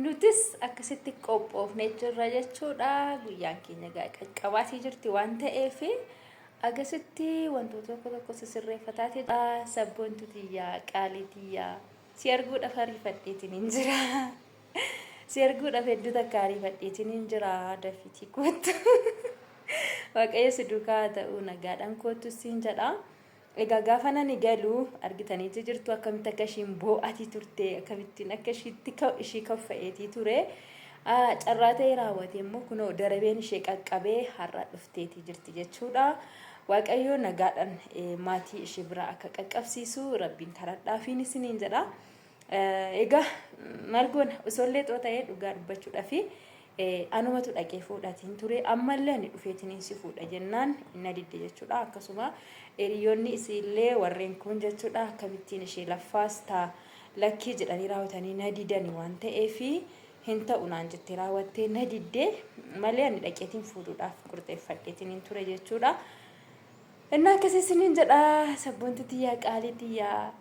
nutis akkasitti qophoofnee jirra jechuudha. Guyyaan keenya qaqqabaatii jirti waan ta'eef akkasitti wantoota tokko tokko sirreeffataa jirra. Sabboontu tiyyaa qaalii tiyyaa si arguudhaaf ariifadheetiin hin jira. Si arguudhaaf hedduu takka ariifadheetiin hin jira. Dafiitii kootu waaqayyo si duukaa ta'uu nagaadhaan kootu siin jedha. Egaa gaafa nani galu argitaniitu jirtu akkamitti akka ishiin boo'atii turte akkamittiin akka ishii kaffa'eetii ture carraa ta'ee raawwate immoo kunoo darabeen ishee qaqqabee har'a dhufteetii jirti jechuudha. Waaqayyo nagaadhaan maatii ishee biraa akka qaqqabsiisu rabbiin kadhadhaafiin isiniin jedha. Egaa maal goona osoollee xoo ta'ee dhugaa dubbachuudhaafi anumatu dhaqee fuudhatiin ture ammallee ani dhufeetiin si fuudha jennaan inni didde jechuudha. Akkasuma hiriyoonni isiillee warreen kun jechuudha akkamittiin ishee laffaastaa lakkii jedhanii raawwatanii na didanii waan ta'eef hin ta'u naan jettee raawwattee na diddee malee ani dhaqeetiin fuudhuudhaaf qurxeeffadheetiin ture jechuudha. Inni akkasii isiniin jedha sabboonti tiyyaa qaalii tiyyaa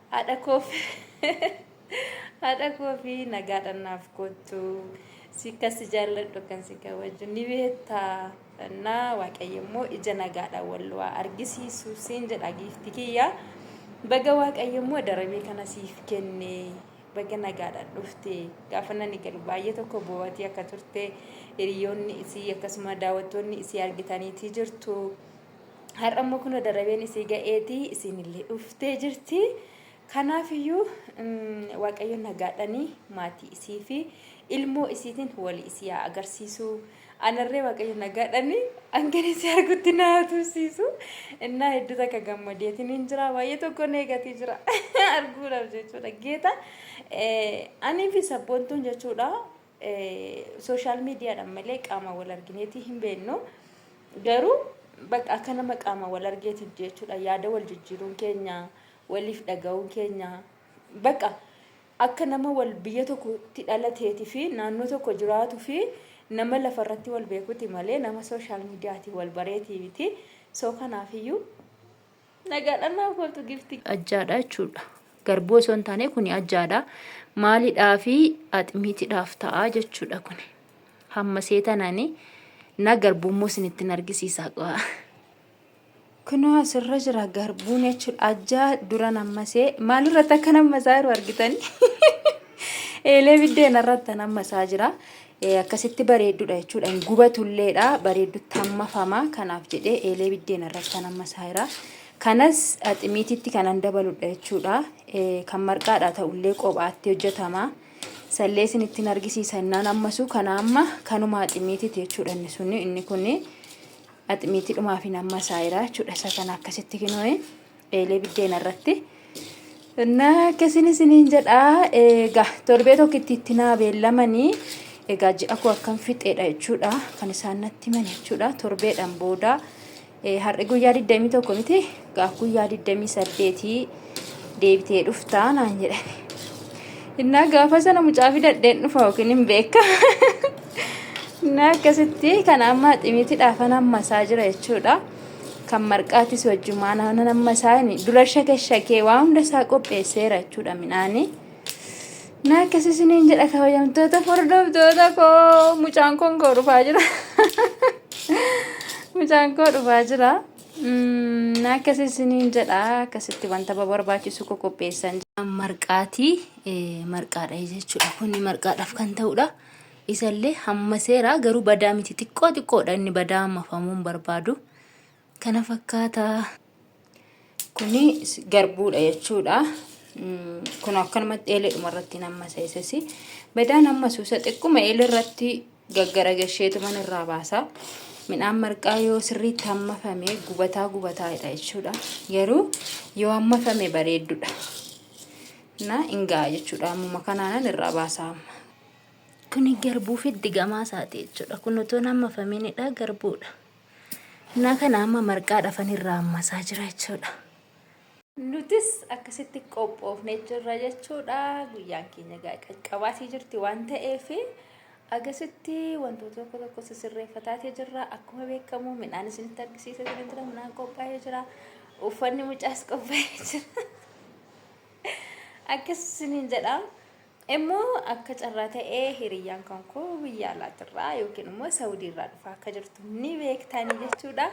haadha koofi nagaadhaan naaf kottu. Sikasi jaalladhu kan si kabaju ni beektaa na waaqayyoo ija nagaadhaan wal argisiisu siin jedha giifti kiyya. Baga waaqayyoo darabee kana siif kenne baga nagaadhaan dhufte gaafa nani galu baay'ee tokko boo'atii akka turte hiriyoonni isii akkasuma daawwattoonni isii argitaniitii jirtu. Har'a immoo kun darabeen isii ga'eetii isinillee dhuftee jirti. Kanaafiyyuu waaqayyo nagaadhaanii maatii isii fi ilmoo isiitiin wali isii agarsiisu. Anarree waaqayyo nagaadhaanii angani isii argutti na tursiisu. Innaa hedduu takka gammadeetiin hin jira baay'ee tokko neegatii jira arguudhaaf jechuudha. Geeta anii fi sabboontuun jechuudha sooshaal miidiyaadhaan malee qaama wal argineetii hin beeknu. Garuu bakka akka nama qaama wal argeetiif jechuudha yaada wal jijjiiruun keenya waliif dhaga'uun keenya bakka akka nama wal biyya tokkotti dhalateetii fi naannoo tokko jiraatu fi nama lafarratti wal beekuti malee nama sooshaal miidiyaatii wal bareetii miti. Soo kanaafiyyuu nagaadhaan naaf ooltu gifti. Ajjaadha jechuudha. Garbuu osoo hin taane kuni ajjaadha. Maalidhaa fi axmiitiidhaaf ta'a jechuudha kuni. Hamma seetanani na garbuummoo isinitti argisiisaa qaba. Kunoo asirra jira garbuun jechuudha. Ajjaa dura nammasee maalirratti akka nammasaa jiru argitanii? Eelee biddeen irratti nammasaa jira. Akkasitti bareedduudha jechuudha. Gubatulleedha. Bareeddutti hammafama. Kanaaf jedhee eelee biddeen irratti nammasaa jira. Kanas axmiititti kanan dabaludha jechuudha. Kan marqaadhaa ta'ullee qophaatti hojjetama. Sallee isinitti argisiisan naan ammasu kana amma kanuma axmiititti jechuudha inni sunni inni kunni. Axmiiti dhumaa fi nama saayira jechuudha. Isa kana akkasitti kinoo'e eelee biddeen irratti. Innaa akkasiin isiniin jedha. Egaa torbee tokkitti itti naa beellamanii egaa ji'a koo akkam fixeedha jechuudha. Kan isaan natti himan jechuudha. Torbeedhaan booda har'i guyyaa 21 miti gaaf guyyaa 28 deebitee dhuftaa naan jedhani. Innaa gaafa sana mucaa fidadheen dhufa yookiin hin beeka. Na akkasitti kan amma ximiitiidhaaf nammasaa jira jechuudha. Kan marqaatis wajjumaan nammasaa dura shakee waa hunda isaa qopheesseera jechuudha midhaani. Na akkasisiniin jedha kabajamtoota hordoftoota koo mucaan koo dhufaa jira. Mucaan koo dhufaa jira. Na akkasisiniin jedha akkasitti wanta barbaachisu qopheessan. Marqaadha jechuudha. Kuni marqaadhaaf kan ta'udha. Isallee hamma seeraa garuu badaa miti xiqqoodha inni badaa hammafamuun barbaadu. Kana fakkaata. Kuni garbuudha jechuudha. Kun akkanumatti eeleedhuma irratti nammasa isasi. Badaan hammasuusa xiqquma eelee irratti gaggaragasheetu man irraa baasa. Midhaan marqaa yoo sirriitti hammafame gubataadha jechuudha. Garuu yoo hammafame bareedduudha. Na ingaa jechuudha ammuma kanaanan irraa baasa amma. Kuni garbuu fi digamaa isaati jechuudha. Kun otoo hammafameenidha garbuudha. Na kana amma marqaadhaaf irraa hammasaa jira jechuudha. Nutis akkasitti qophoofnee jirra jechuudha. Guyyaan keenya qaqqabaatii jirti waan ta'eef akkasitti wantoota tokko tokko sirreeffataa jirra. Akkuma beekamu midhaan isinitti argisiisaa jira. Midhaan qophaa'ee jira. Uffanni mucaas qophaa'ee jira. Akkasiniin jedha. immoo akka carraa ta'ee hiriyyaan kan koo biyya alaatirraa yookiin immoo Saawudiirraa dhufa akka jirtu ni beektanii jechuudha.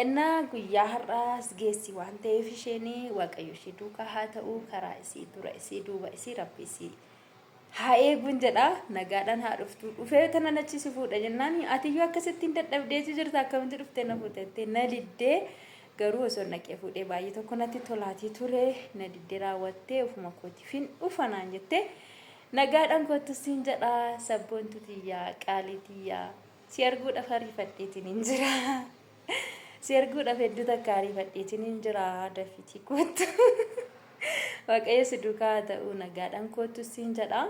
Innaa guyyaa har'aas geessi waan ta'eef isheenii waaqayyo ishee duukaa haa ta'u karaa isii dura isii duuba isii rabbi isii haa eeguun jedha. Nagaadhaan haa dhuftu dhufee tana nachisi fuudha jennaan atiyyuu akkasittiin dadhabdeetu jirta akkamitti dhuftee na fuutettee na diddee garuu osoo naqee fuudhee baay'ee tokko natti tolaatii ture na diddee raawwattee ofuma kootiifin dhufanaan jettee nagaadhaan kootu siin jedha. Sabboontu tiyyaa qaalii tiyyaa si arguudhaaf ariifadheetiin hin jira. Si arguudhaaf hedduu takka ariifadheetiin hin jira dafiitii kootu. Waaqayyo si duukaa ta'uu nagaadhaan kootu siin jedha.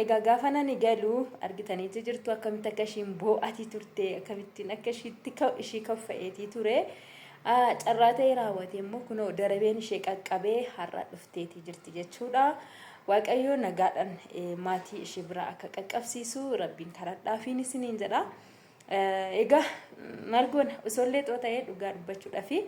Egaa gaafa nani galu argitaniitu jirtu akkamitti akka ishiin boo'atii turte akkamittiin akka ishii kaffa'eetii ture. Carraa ta'ee raawwate immoo kunoo darabeen ishee qaqqabee har'a dhufteetii jirti jechuudha. Waaqayyo nagaadhaan maatii ishee bira akka qaqqabsiisu rabbiin kadhadhaafiin isiniin jedha. Egaa margoon isollee xoo ta'ee dhugaa dubbachuudhaafi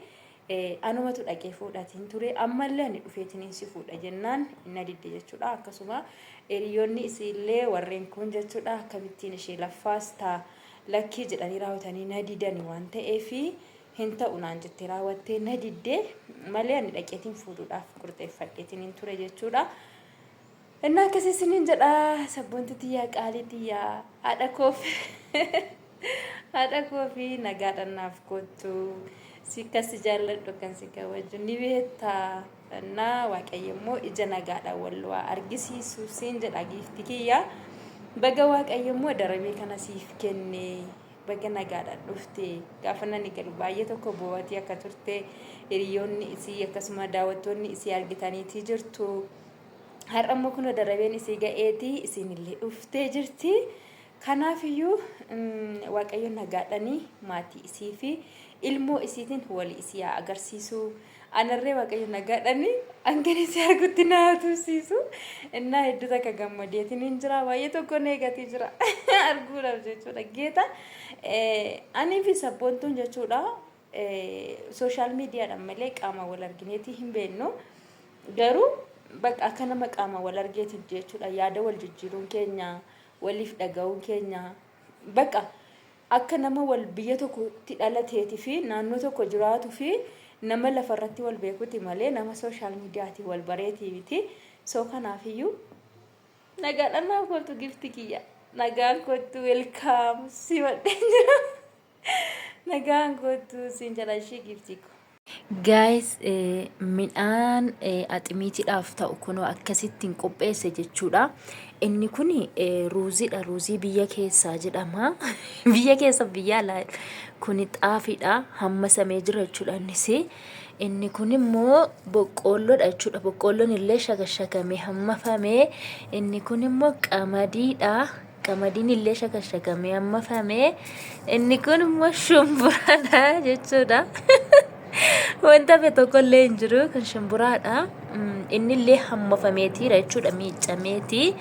anumatu dhaqee fuudhatiin ture ammallee ani dhufeetiin si fuudha jennaan na didde jechuudha. Akkasuma hiriyoonni isiillee warreen kun jechuudha akkamittiin ishee laffaastaa lakkii jedhanii raawwatanii na didanii waan ta'eefi hin ta'u naan jettee raawwattee na diddee malee ani dhaqeetiin fuudhuudhaaf qurxeeffadheetiin hin ture jechuudha. Innaa akkasii isiniin jedha sabboontu tiyyaa qaalii tiyyaa haadha koofi nagaadhaan naaf kottu si kasi jaalladhu kan si kabaju ni beektaa. Innaa waaqayyo immoo ija nagaadhaan wal waa argisiisu siin jedha giifti kiyya. Baga waaqayyo immoo darabee kana siif kenne baga nagaadhaan dhufte gaafa nani galu baay'ee tokko boo'atii akka turte hiriyoonni isii akkasuma daawwattoonni isii argitaniitii jirtu. Har'a immoo kun darabeen isii ga'eetii isinillee dhuftee jirti. Kanaafiyyuu waaqayyo nagaadhaanii maatii isii fi ilmoo isiitiin wali isii haa agarsiisu. Anarree waaqayyo nagaadhaanii hangani isii argutti na tursiisu. Innaa hedduu takka gammadeetiin hin jira baay'ee tokko neegatii jira arguudhaaf jechuudha geeta.Anii fi sabboontuun jechuudha sooshaal miidiyaadhaan malee qaama wal argineetii hin beeknu. Garuu bakka akka nama qaama wal argeetii jechuudha yaada wal jijjiiruun keenya waliif dhaga'uun keenya bakka akka nama wal biyya tokkotti dhalateetii fi naannoo tokko jiraatu fi nama lafarratti wal beekuti malee nama sooshaal miidiyaatiin wal bareetii miti. Soo kanaafiyyuu nagaadhaan naaf kottu gifti kiyya nagaan kottu welkaam si wadheen jira nagaan kottu siin jala ishee gifti ko. Guys, midhaan aximiitiidhaaf ta'u kunoo akkasittiin qopheesse jechuudha. Inni kun ruuziidha. Ruuzii biyya keessaa jedhama. Biyya keessa biyya alaa kun xaafiidha. Hammasamee jira jechuudha innis. Inni kun immoo boqqoolloodha jechuudha. Boqqoolloon illee shakashakamee hammafamee. Inni kun immoo qamadiidha. Qamadiin illee shakashakamee hammafamee. Inni kun immoo shumburadha jechuudha. Wanta fe tokkollee hin jiru kan shumburaadha. Inni illee hammafameetiira jechuudha miiccameeti.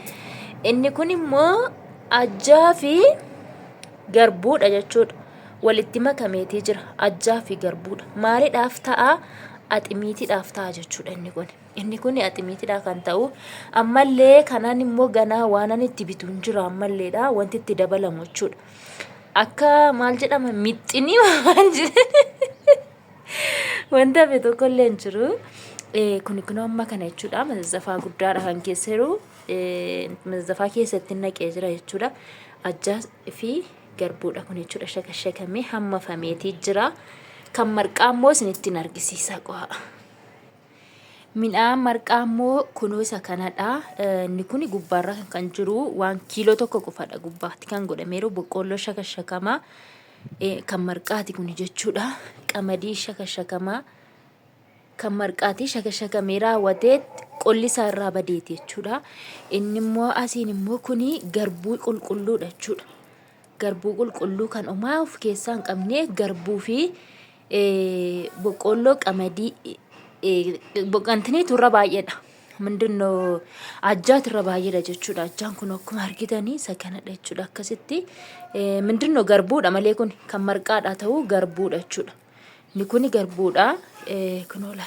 Inni kun immoo ajjaa fi garbuudha jechuudha. Walitti makameetii jira ajjaa fi garbuudha. Maaliidhaaf ta'a? Aximiitiidhaaf ta'a jechuudha inni kun. Inni kun aximiitiidhaaf kan ta'u ammallee kanaan immoo ganaa waanan itti bituun jira ammalleedha wanti itti dabalamu jechuudha. Akka maal jedhama mixxinii waan jedhe. Wanta fe tokkollee hin jiru. Kun amma kana jechuudha. Mazazzafaa guddaadha kan keessa jiru. Mazazzafaa keessatti naqee jira jechuudha. Ajjaa fi garbuudha kun jechuudha shakashakamee hammafameetii jira. Kan marqaa immoo isinitti argisiisa qo'a. Midhaan marqaa immoo kunoo isa kanadha. Inni kun gubbaarra kan jiru waan kiiloo tokko qofaadha gubbaatti kan godhameeru boqqoolloo shakashakamaa. Kan marqaati kun jechuudha. Qamadii shakashakamaa kan marqaati shakashakamee raawwatee qolli isaa irraa badeeti jechuudha. Inni immoo asiin immoo kuni garbuu qulqulluudha jechuudha. Garbuu qulqulluu kan homaa of keessaa hin qabne garbuu fi boqqoolloo qamadii boqqantiniitu irra baay'eedha. Mindinoo ajjaatu irra baay'eedha jechuudha. Ajjaan kun akkuma argitanii isa kanadha jechuudha akkasitti. Mindinoo garbuudha malee kun kan marqaadha ta'u garbuudha jechuudha. Inni kun garbuudha. Kunoola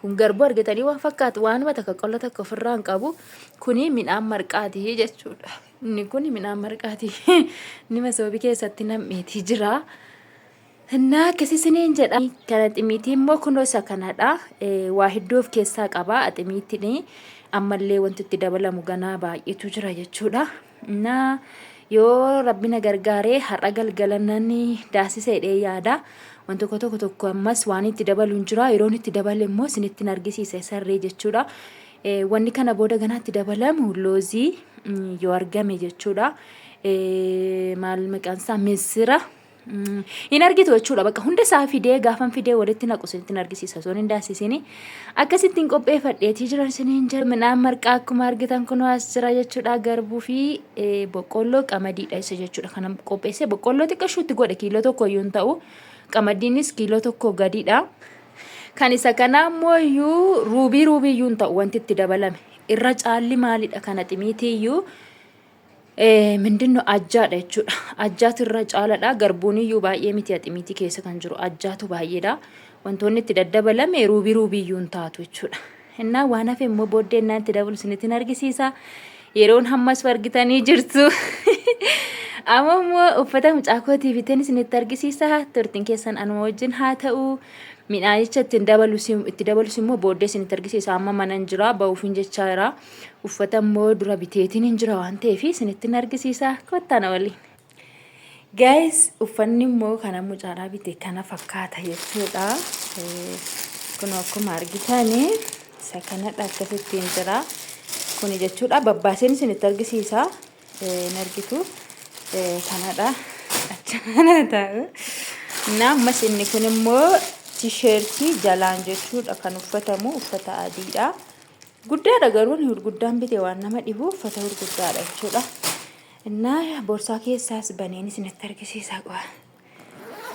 kun garbuu argatanii waan fakkaatu waanuma takka qolla takka ofirraa hin qabu. Kuni midhaan marqaatii jechuudha. Inni kun midhaan marqaatii inni masoobii keessatti nam'eetii jira. Innaa akkasii isiniin jedha. Kana ximiitii immoo kunoo isa kanadha. Waa hedduu of keessaa qaba ximiitiin. Ammallee wanti itti dabalamu ganaa baay'eetu jira jechuudha. Innaa yoo rabbi na gargaaree har'a galgalanani daasisee yaada. Wanti tokko ammas waan itti dabaluun jira. Yeroo itti dabale immoo isinitti argisiisa sarree jechuudha. Wanni kana booda ganaa itti dabalamu loozii yoo argame jechuudha. Maal maqaan isaa misira. In argitu jechuudha. Bakka hunda isaa fidee gaafan fidee walitti naqu isinitti argisiisa. Soon hin daasisini. Akkasittiin qopheeffadheetii jiran isiniin jira. Midhaan marqaa akkuma argitan kunoo as jira jechuudha. Garbuu fi boqqolloo qamadiidha isa jechuudha. Kana qopheessee boqqolloo xiqqashuutti godhe kiiloo tokko iyyuu hin ta'u. Qamadiinis kiiloo tokko gadiidha. Kan isa kanaa immoo iyyuu ruubii iyyuu hin ta'u wanti itti dabalame. Irra caalli maalidha kana ximiitii iyyuu. Mindinno ajjaadha jechuudha. Ajjaatu irra caaladha. Garbuun iyyuu baay'ee miti ximiitii keessa kan jiru. Ajjaatu baay'eedha. Wantoonni itti daddabalame ruubii iyyuu hin taatu jechuudha. Innaa waan hafe immoo booddeenaa itti dabalu isinitti argisiisa. Yeroon hammas argitanii jirtu. Amma immoo uffata mucaa kootii biteen isinitti argisiisa. Turtiin keessan anuma wajjin haa ta'u. Midhaanicha itti dabalus immoo booddee isinitti argisiisa. Amma mana hin jira ba'uufin jechaa jira. Uffata immoo dura biteetiin hin jira waan ta'eef isinitti argisiisa. Kottaa na waliin. Guys, uffanni immoo kana mucaadhaa bitee kana fakkaata jechuudha. Kun akkuma argitanii isa kanadha akkasittiin jira. Kuni jechuudha babbaaseen isinitti argisiisa. Hin argitu. Kanadha. Achana ta'u. Ammas inni kun immoo tisheertii jalaan jechuudha kan uffatamu uffata adiidha. Guddaadha garuu gurguddaan bitee waan nama dhibu uffata gurguddaadha jechuudha. Innaa boorsaa keessaas baneen isinitti argisiisa qofa.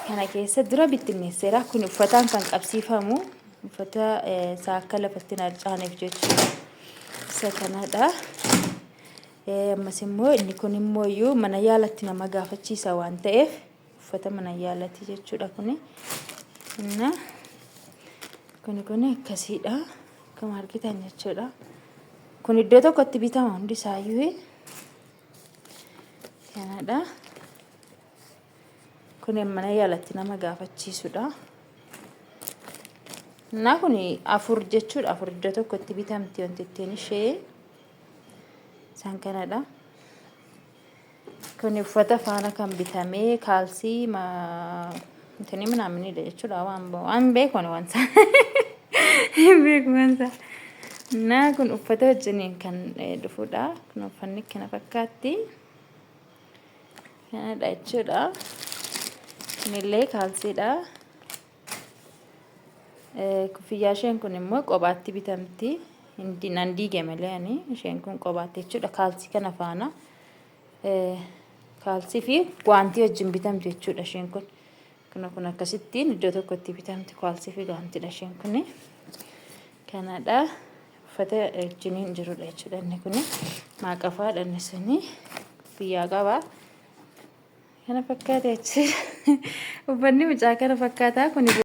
Kana keessa dura bittinneesseera. Kun uffataan kan qabsiifamu uffata isaa akka lafatti hin harcaaneef jechuudha. Isa kanadha. Ammas immoo inni kun immoo iyyuu mana yaalatti nama gaafachiisa waan ta'eef uffata mana yaalatti jechuudha kuni. Kun akkasiidha. Akkuma argitan jechuudha. Kun iddoo tokkotti bitama hundi isaayyuu. Kanadha. Kun mana yaalatti nama gaafachiisudha. Kun afur jechuudha. Afur iddoo tokkotti bitamti wanti ittiin ishee. Isaan kanadha. Kun uffata faana kan bitamee kaalsii intini minaaminidha jechuudha waan beekon wanta. Beeku wanta. Kun uffata wajjiniin kan dhufuudha. Kun uffanni kana fakkaatti. Kanadha jechuudha. Kunillee kaalsiidha. Kuffiyyaa isheen kun immoo qobaatti bitamti. Nan diige malee ani isheen kun qobaatti jechuudha. Kaalsii kana faana. Kaalsii fi guwaantii wajjin bitamti jechuudha isheen kun. Kun akkasittiin iddoo tokkotti bitamti kaalsii fi guwaantiidha isheen kun. Kanadha. Uffata wajjiniin jirudha jechuudha inni kun. Maaqafaadha inni suni. Kuffiyyaa qaba. Kana fakkaata jechuudha. Uffanni mucaa kana fakkaata kun.